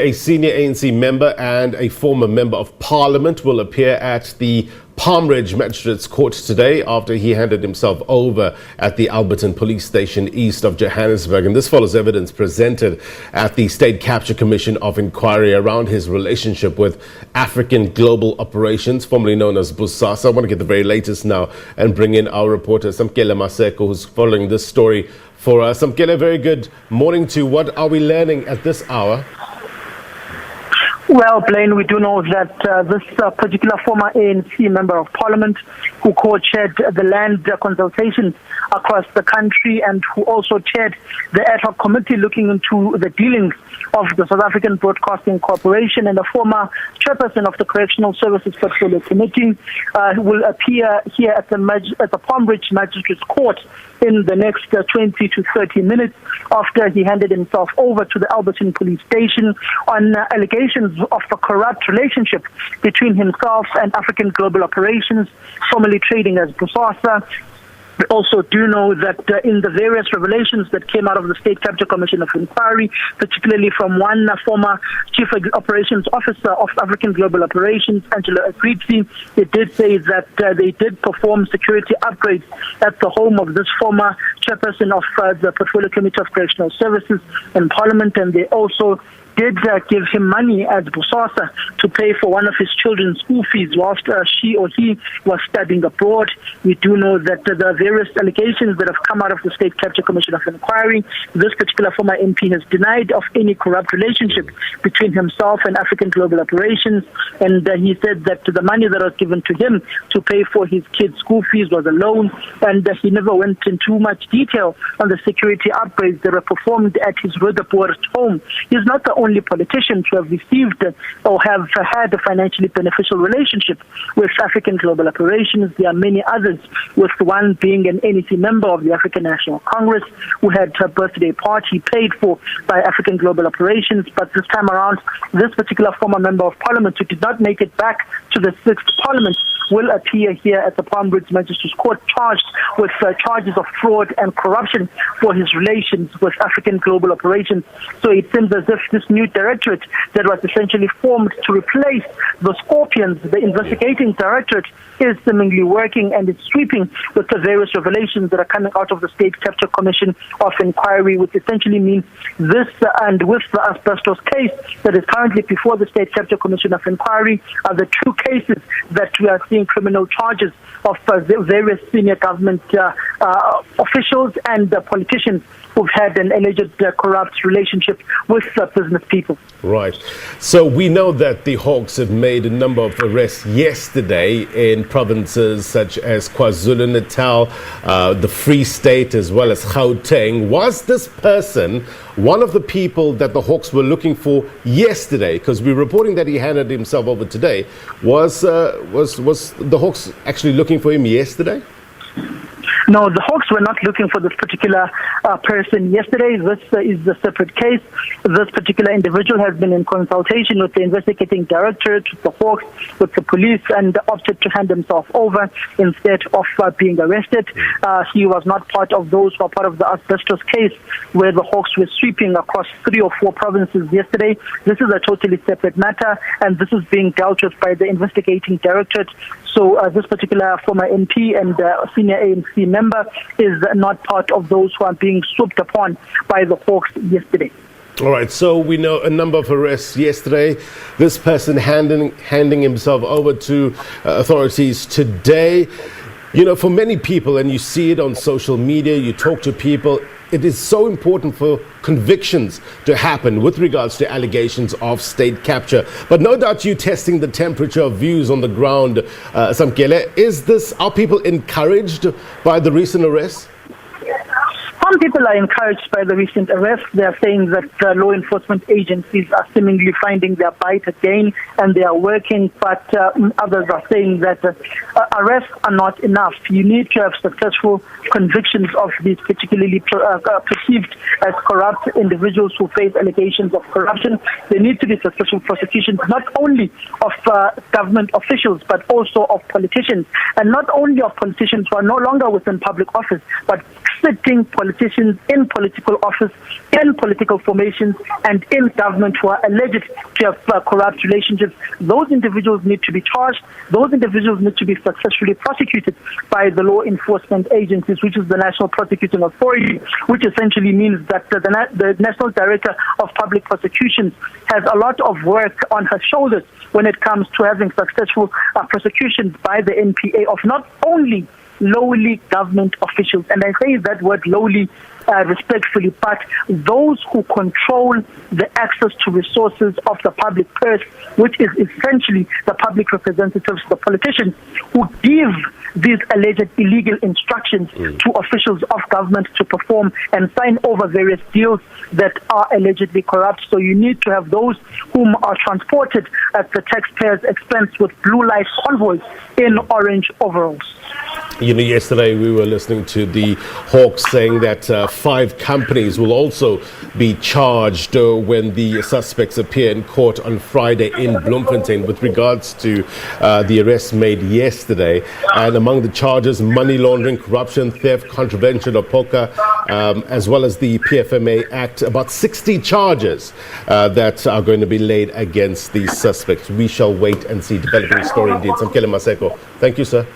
A senior ANC member and a former member of parliament will appear at the Palmridge Magistrate's court today after he handed himself over at the Alberton police station east of Johannesburg. And this follows evidence presented at the State Capture Commission of Inquiry around his relationship with African Global Operations, formerly known as Bosasa. I want to get the very latest now and bring in our reporter, Samkele Maseko, who's following this story for us. Samkele, very good morning to you. What are we learning at this hour? Well, Blaine, we do know that this particular former ANC member of parliament who co-chaired the land consultations across the country and who also chaired the ad hoc committee looking into the dealings of the South African Broadcasting Corporation and a former chairperson of the Correctional Services Portfolio Committee will appear here at the Palmridge Magistrate's Court in the next 20 to 30 minutes after he handed himself over to the Alberton police station on allegations of a corrupt relationship between himself and African Global Operations, formerly trading as Bosasa. We also do know that in the various revelations that came out of the State Capture Commission of Inquiry, particularly from one former Chief Operations Officer of African Global Operations, Angelo Agrizi, they did say that they did perform security upgrades at the home of this former chairperson of the Portfolio Committee of Correctional Services in Parliament, and they also did give him money as Bosasa to pay for one of his children's school fees whilst she or he was studying abroad. We do know that the various allegations that have come out of the State Capture Commission of Inquiry, this particular former MP has denied of any corrupt relationship between himself and African Global Operations, and he said that the money that was given to him to pay for his kids' school fees was a loan, and he never went into much detail on the security upgrades that were performed at his Roodepoort home. He's not the only politician to have received or have had a financially beneficial relationship with African Global Operations. There are many others, with one being an ANC member of the African National Congress who had her birthday party paid for by African Global Operations. But this time around, this particular former member of parliament who did not make it back to the 6th Parliament will appear here at the Palmridge Magistrate's Court charged with charges of fraud and corruption for his relations with African Global Operations. So it seems as if this new directorate that was essentially formed to replace the Scorpions, the investigating directorate, is seemingly working and it's sweeping with the various revelations that are coming out of the State Capture Commission of Inquiry, which essentially means this and with the asbestos case that is currently before the State Capture Commission of Inquiry are the two cases that we are seeing criminal charges of various senior government officials and politicians who've had an alleged corrupt relationship with business people. Right. So we know that the Hawks have made a number of arrests yesterday in provinces such as KwaZulu-Natal, the Free State, as well as Gauteng. Was this person one of the people that the Hawks were looking for yesterday? Because we're reporting that he handed himself over today. Was the Hawks actually looking for him yesterday? No, the Hawks were not looking for this particular person yesterday. This is a separate case. This particular individual has been in consultation with the investigating directorate, with the Hawks, with the police, and opted to hand himself over instead of being arrested. He was not part of those who are part of the asbestos case where the Hawks were sweeping across 3 or 4 provinces yesterday. This is a totally separate matter, and this is being dealt with by the investigating directorate. So this particular former MP and senior ANC member is not part of those who are being swooped upon by the Hawks yesterday. All right, so we know a number of arrests yesterday. This person handing himself over to authorities today. You know, for many people, and you see it on social media, you talk to people, it is so important for convictions to happen with regards to allegations of state capture. But no doubt you testing the temperature of views on the ground, Samkele. Are people encouraged by the recent arrests? Some people are encouraged by the recent arrest. They are saying that law enforcement agencies are seemingly finding their bite again and they are working, but others are saying that arrests are not enough. You need to have successful convictions of these particularly perceived as corrupt individuals who face allegations of corruption. There need to be successful prosecutions, not only of government officials, but also of politicians, and not only of politicians who are no longer within public office, but sitting politicians in political office, in political formations, and in government who are alleged to have corrupt relationships. Those individuals need to be charged. Those individuals need to be successfully prosecuted by the law enforcement agencies, which is the National Prosecuting Authority, which essentially means that the National Director of Public Prosecutions has a lot of work on her shoulders when it comes to having successful prosecutions by the NPA of not only lowly government officials, and I say that word lowly respectfully, but those who control the access to resources of the public purse, which is essentially the public representatives, the politicians, who give these alleged illegal instructions to officials of government to perform and sign over various deals that are allegedly corrupt. So you need to have those whom are transported at the taxpayers' expense with blue light convoys in orange overalls. You know, yesterday we were listening to the Hawks saying that 5 companies will also be charged when the suspects appear in court on Friday in Bloemfontein with regards to the arrest made yesterday. And among the charges, money laundering, corruption, theft, contravention of poker, as well as the PFMA Act, about 60 charges that are going to be laid against these suspects. We shall wait and see. Developing story indeed. Samkele Maseko, thank you, sir.